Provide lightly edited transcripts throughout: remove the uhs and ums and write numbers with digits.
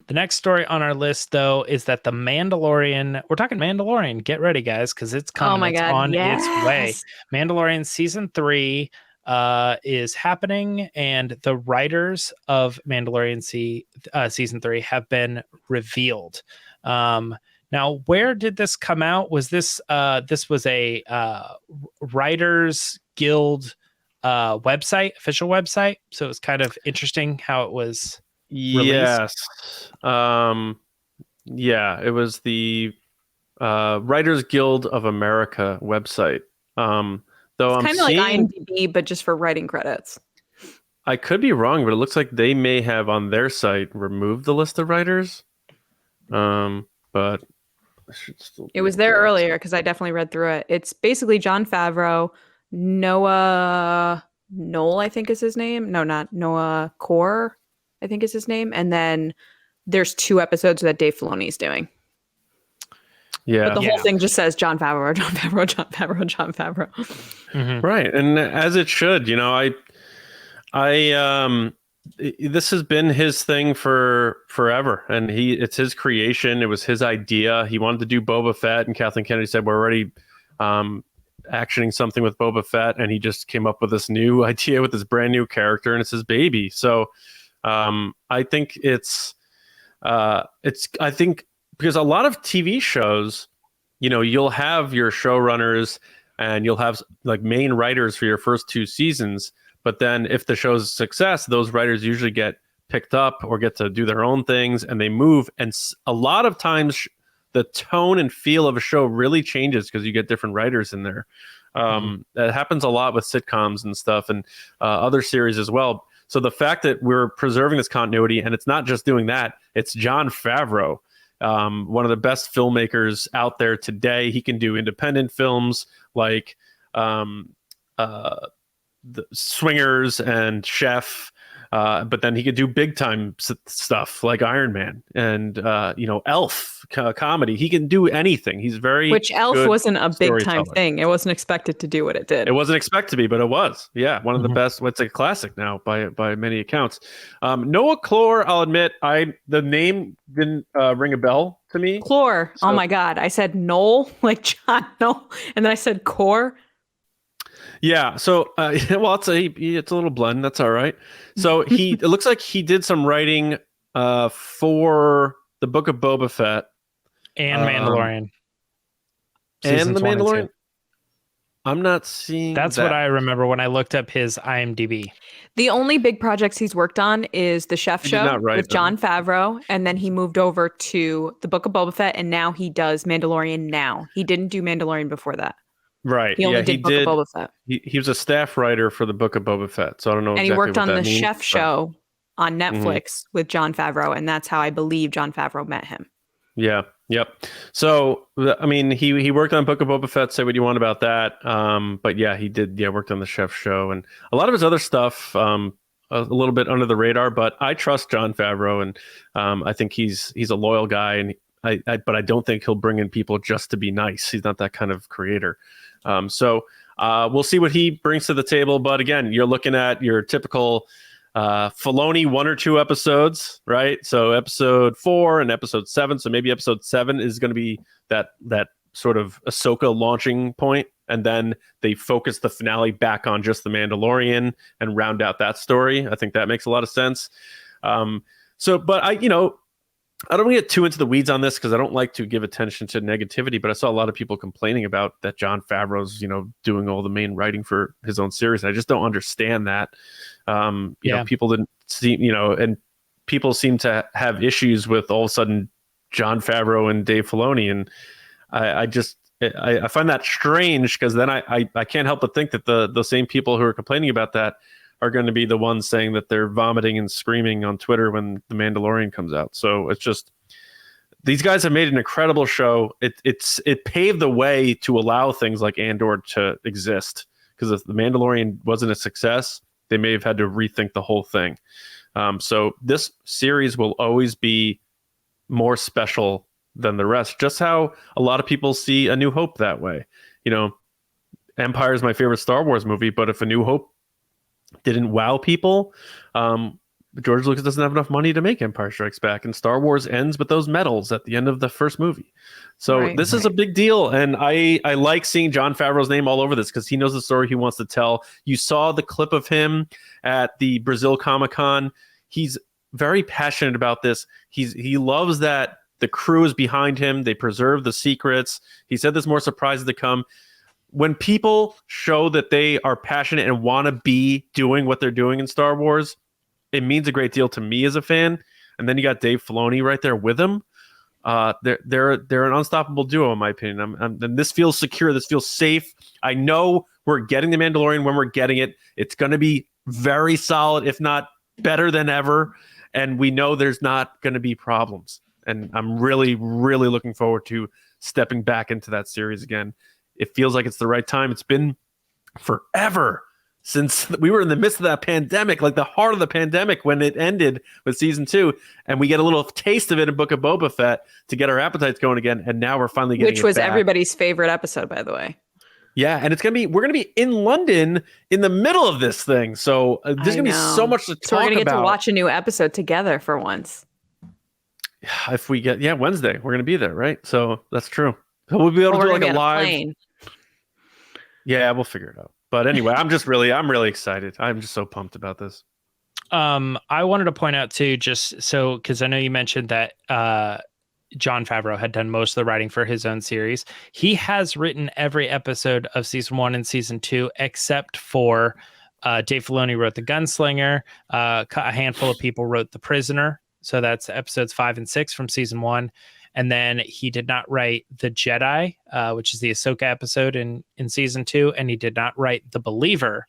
The next story on our list, though, is that the Mandalorian, we're talking Mandalorian, get ready, guys, because it's Oh coming. my It's God, on its way. yes. Mandalorian season 3 is happening, and the writers of Mandalorian season 3 have been revealed. Now, where did this come out? Was this this was a Writers Guild website, official website? So it was kind of interesting how it was released. Yes. Yeah, it was the Writers Guild of America website. Though It's I'm kind of like seeing, IMDb, but just for writing credits. I could be wrong, but it looks like they may have on their site removed the list of writers. But it should still It be was up there earlier because I definitely read through it. It's basically Jon Favreau, Noah Knoll, I think is his name. No, not Noah Core, I think is his name. And then there's 2 episodes that Dave Filoni's doing. Yeah. But the whole thing just says Jon Favreau, Jon Favreau, Jon Favreau, Jon Favreau. Mhm. Right. And as it should, you know, this has been his thing for forever, and it's his creation. It was his idea. He wanted to do Boba Fett, and Kathleen Kennedy said, we're already actioning something with Boba Fett, and he just came up with this new idea with this brand new character, and it's his baby. So I think I think because a lot of TV shows, you know, you'll have your showrunners and you'll have like main writers for your first 2 seasons. But then if the show's a success, those writers usually get picked up or get to do their own things and they move. And a lot of times the tone and feel of a show really changes because you get different writers in there. That happens a lot with sitcoms and stuff, and other series as well. So the fact that we're preserving this continuity, and it's not just doing that, it's Jon Favreau, one of the best filmmakers out there today. He can do independent films like the Swingers and Chef, but then he could do big time stuff like Iron Man and you know, Elf comedy. He can do anything. He's very Which Elf good wasn't a big time storyteller. thing. It wasn't expected to do what it did. It wasn't expected to be, but it was. Yeah, one of the best. What's a classic now by many accounts. Noah Clore, I'll admit, the name didn't ring a bell to me. Clore. Oh my God. I said Knoll, like John Knoll, and then I said Core. Yeah, so well, it's a little blend. That's all right. So it looks like he did some writing for the Book of Boba Fett And Mandalorian. and the 1 and 2. Mandalorian. I'm not seeing. That's what I remember when I looked up his IMDb. The only big projects he's worked on is the Chef He did Show not write with them. Jon Favreau, and then he moved over to the Book of Boba Fett, and now he does Mandalorian now. He didn't do Mandalorian before that. Right. He only yeah, did Book of Boba Fett. He was a staff writer for the Book of Boba Fett, so I don't know. And exactly he worked what on that the means, Chef but- Show on Netflix with Jon Favreau, and that's how I believe Jon Favreau met him. Yeah. Yep. So, I mean, he worked on Book of Boba Fett. Say what you want about that. But yeah, he did. Yeah, worked on the Chef Show and a lot of his other stuff. A little bit under the radar, but I trust Jon Favreau, and I think he's a loyal guy, and but I don't think he'll bring in people just to be nice. He's not that kind of creator. So we'll see what he brings to the table. But again, you're looking at your typical Filoni 1 or 2 episodes, right? So episode 4 and episode 7. So maybe episode 7 is going to be that sort of Ahsoka launching point, and then they focus the finale back on just the Mandalorian and round out that story. I think that makes a lot of sense. But I don't want to get too into the weeds on this because I don't like to give attention to negativity, but I saw a lot of people complaining about that Jon Favreau's, doing all the main writing for his own series. And I just don't understand that. People didn't see, and people seem to have issues with all of a sudden Jon Favreau and Dave Filoni. And I find that strange because then I can't help but think that the same people who are complaining about that are going to be the ones saying that they're vomiting and screaming on Twitter when The Mandalorian comes out. So it's just, these guys have made an incredible show. It paved the way to allow things like Andor to exist, because if The Mandalorian wasn't a success, they may have had to rethink the whole thing. So this series will always be more special than the rest, just how a lot of people see A New Hope that way. Empire is my favorite Star Wars movie, but if A New Hope didn't wow people, George Lucas doesn't have enough money to make Empire Strikes Back, and Star Wars ends with those medals at the end of the first movie. So this is a big deal, and I like seeing Jon Favreau's name all over this because he knows the story he wants to tell. You saw the clip of him at the Brazil Comic-Con. He's very passionate about this. He loves that the crew is behind him. They preserve the secrets. He said there's more surprises to come. When people show that they are passionate and want to be doing what they're doing in Star Wars, it means a great deal to me as a fan. And then you got Dave Filoni right there with him. They're an unstoppable duo, in my opinion. And this feels secure. This feels safe. I know we're getting The Mandalorian when we're getting it. It's going to be very solid, if not better than ever. And we know there's not going to be problems. And I'm really, really looking forward to stepping back into that series again. It feels like it's the right time. It's been forever since we were in the midst of that pandemic, like the heart of the pandemic when it ended with season 2, and we get a little taste of it in Book of Boba Fett to get our appetites going again. And now we're finally getting which was it back. Everybody's favorite episode, by the way. Yeah, and we're gonna be in London in the middle of this thing, so there's gonna be so much to talk about. So we're gonna get to watch a new episode together for once. If we get Wednesday, we're gonna be there, right? So that's true. So we'll be able to do like a live. Plane. Yeah, we'll figure it out. But anyway, I'm really excited. I'm just so pumped about this. I wanted to point out too, just so, because I know you mentioned that Jon Favreau had done most of the writing for his own series. He has written every episode of season 1 and season 2, except for Dave Filoni wrote The Gunslinger. A handful of people wrote The Prisoner. So that's episodes 5 and 6 from season 1. And then he did not write The Jedi, which is the Ahsoka episode in season 2. And he did not write The Believer,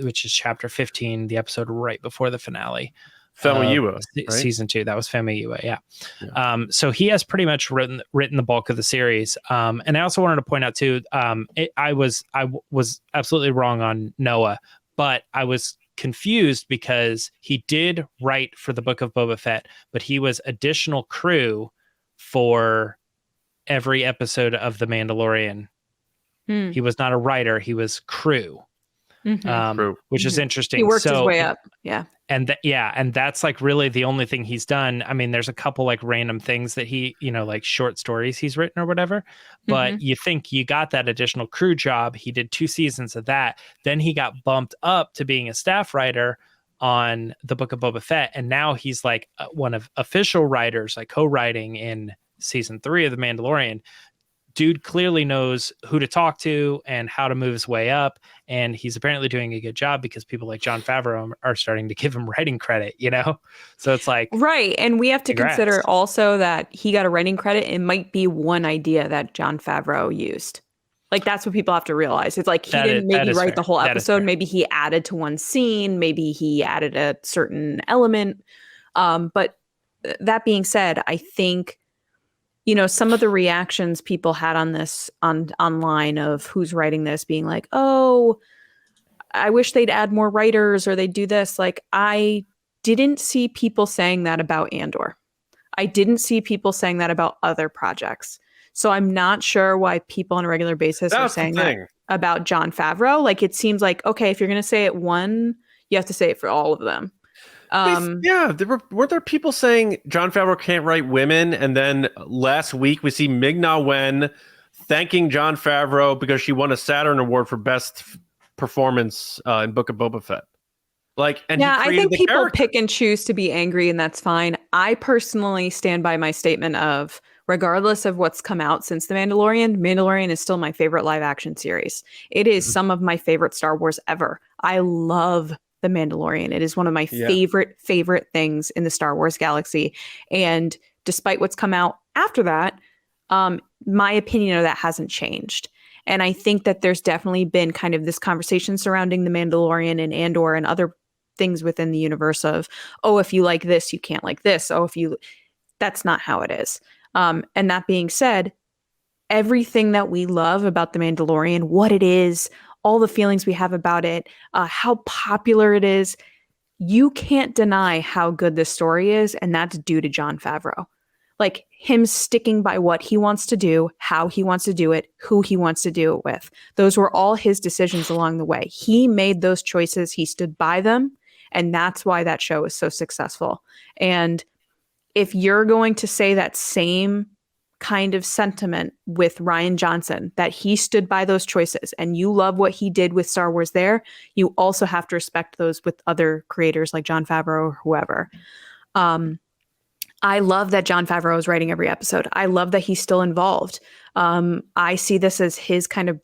which is chapter 15, the episode right before the finale. Famuyiwa, right? Season 2. That was Famuyiwa, yeah. So he has pretty much written the bulk of the series. And I also wanted to point out too, I was absolutely wrong on Noah, but I was confused because he did write for the Book of Boba Fett, but he was additional crew for every episode of The Mandalorian. He was not a writer, he was crew. Which is interesting. He worked his way up. Yeah. And and that's like really the only thing he's done. I mean, there's a couple like random things that he, like short stories he's written or whatever, but you think you got that additional crew job. He did 2 seasons of that. Then he got bumped up to being a staff writer on the Book of Boba Fett. And now he's like one of official writers, like co-writing in season 3 of The Mandalorian. Dude clearly knows who to talk to and how to move his way up. And he's apparently doing a good job because people like Jon Favreau are starting to give him writing credit, So it's like... Right. And we have to congrats. Consider also that he got a writing credit. It might be one idea that Jon Favreau used. Like, that's what people have to realize. It's like he didn't maybe write the whole episode. Maybe he added to one scene. Maybe he added a certain element. But that being said, I think... some of the reactions people had on this online of who's writing this being like, oh, I wish they'd add more writers or they'd do this. Like, I didn't see people saying that about Andor. I didn't see people saying that about other projects. So I'm not sure why people on a regular basis are saying that about Jon Favreau. Like, it seems like, okay, if you're going to say it one, you have to say it for all of them. Weren't there people saying Jon Favreau can't write women, and then last week we see Ming-Na Wen thanking Jon Favreau because she won a Saturn Award for best performance in Book of Boba Fett. Like, and I think people pick and choose to be angry, and that's fine. I personally stand by my statement of, regardless of what's come out since The Mandalorian is still my favorite live action series. It is some of my favorite Star Wars ever. I love The Mandalorian. It is one of my favorite things in the Star Wars galaxy. And despite what's come out after that, my opinion of that hasn't changed. And I think that there's definitely been kind of this conversation surrounding The Mandalorian and Andor and other things within the universe of, oh, if you like this, you can't like this. Oh, that's not how it is. And that being said, everything that we love about The Mandalorian, what it is, all the feelings we have about it, how popular it is, you can't deny how good this story is, and that's due to Jon Favreau. Like, him sticking by what he wants to do, how he wants to do it, who he wants to do it with. Those were all his decisions along the way. He made those choices, he stood by them, And that's why that show is so successful. And if you're going to say that same kind of sentiment with Rian Johnson, that he stood by those choices and you love what he did with Star Wars there, you also have to respect those with other creators like Jon Favreau or whoever. I love that Jon Favreau is writing every episode. I love that he's still involved. I see this as his kind of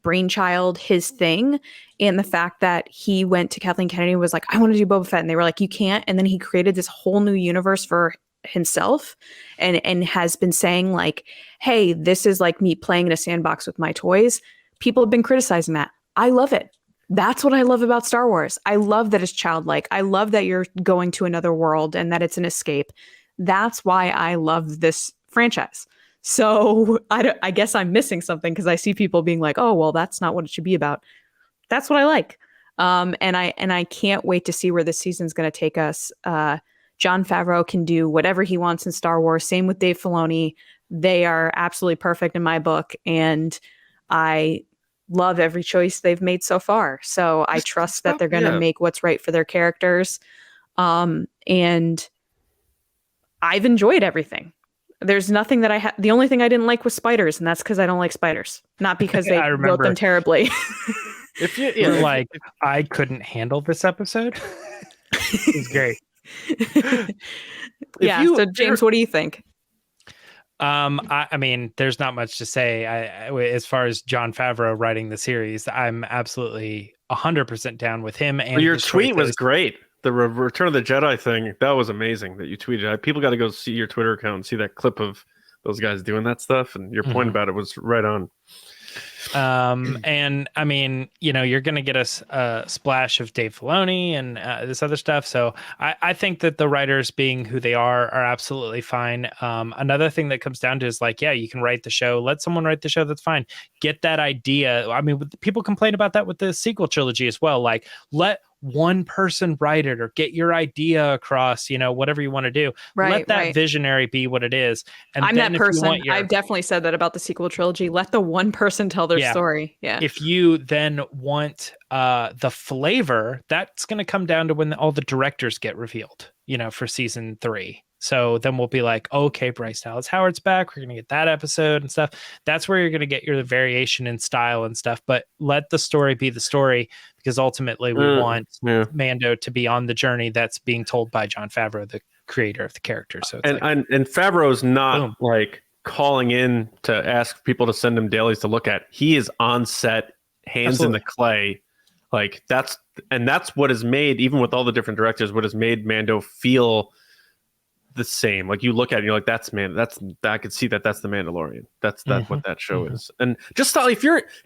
brainchild, his thing. And the fact that he went to Kathleen Kennedy and was like, I want to do Boba Fett. And they were like, you can't. And then he created this whole new universe for himself and has been saying like, hey, this is like me playing in a sandbox with my toys. People have been criticizing that. I love it. That's what I love about Star Wars. I love that it's childlike. I love that you're going to another world and that it's an escape. That's why I love this franchise. So I guess I'm missing something because I see people being like, oh, well, that's not what it should be about. That's what I like. And I can't wait to see where this season's going to take us. Jon Favreau can do whatever he wants in Star Wars. Same with Dave Filoni. They are absolutely perfect in my book. And I love every choice they've made so far. So I trust that they're going to make what's right for their characters. And I've enjoyed everything. There's nothing that the only thing I didn't like was spiders, and that's because I don't like spiders, not because they wrote them terribly. If you're like, I couldn't handle this episode. It's great. So James, what do you think? I mean, there's not much to say. As far as Jon Favreau writing the series, I'm absolutely 100% down with him. And your tweet was great. The Return of the Jedi thing, that was amazing that you tweeted. People got to go see your Twitter account and see that clip of those guys doing that stuff. And your point about it was right on. And I mean, you're going to get a splash of Dave Filoni and this other stuff. So I think that the writers being who they are absolutely fine. Another thing that comes down to is like, yeah, you can write the show, let someone write the show. That's fine. Get that idea. I mean, people complain about that with the sequel trilogy as well. Like, let one person write it or get your idea across, whatever you want to do. Let that visionary be what it is. And I'm that person. I've definitely said that about the sequel trilogy. Let the one person tell their story. Yeah. If you then want the flavor, that's going to come down to when all the directors get revealed, for season 3. So then we'll be like, okay, Bryce Dallas Howard's back. We're going to get that episode and stuff. That's where you're going to get your variation in style and stuff. But let the story be the story, because ultimately we want Mando to be on the journey that's being told by Jon Favreau, the creator of the character. So it's and Favreau's not like calling in to ask people to send him dailies to look at. He is on set, hands in the clay. Like that's what has made, even with all the different directors, what has made Mando feel the same. Like you look at it, you're like, I could see that's the Mandalorian. That's what that show is. And just if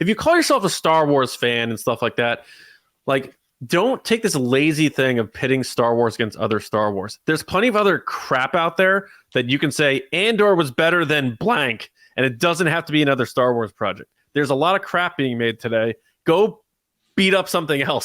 you call yourself a Star Wars fan and stuff like that, like don't take this lazy thing of pitting Star Wars against other Star Wars. There's plenty of other crap out there that you can say Andor was better than blank, and it doesn't have to be another Star Wars project. There's a lot of crap being made today. Go beat up something else.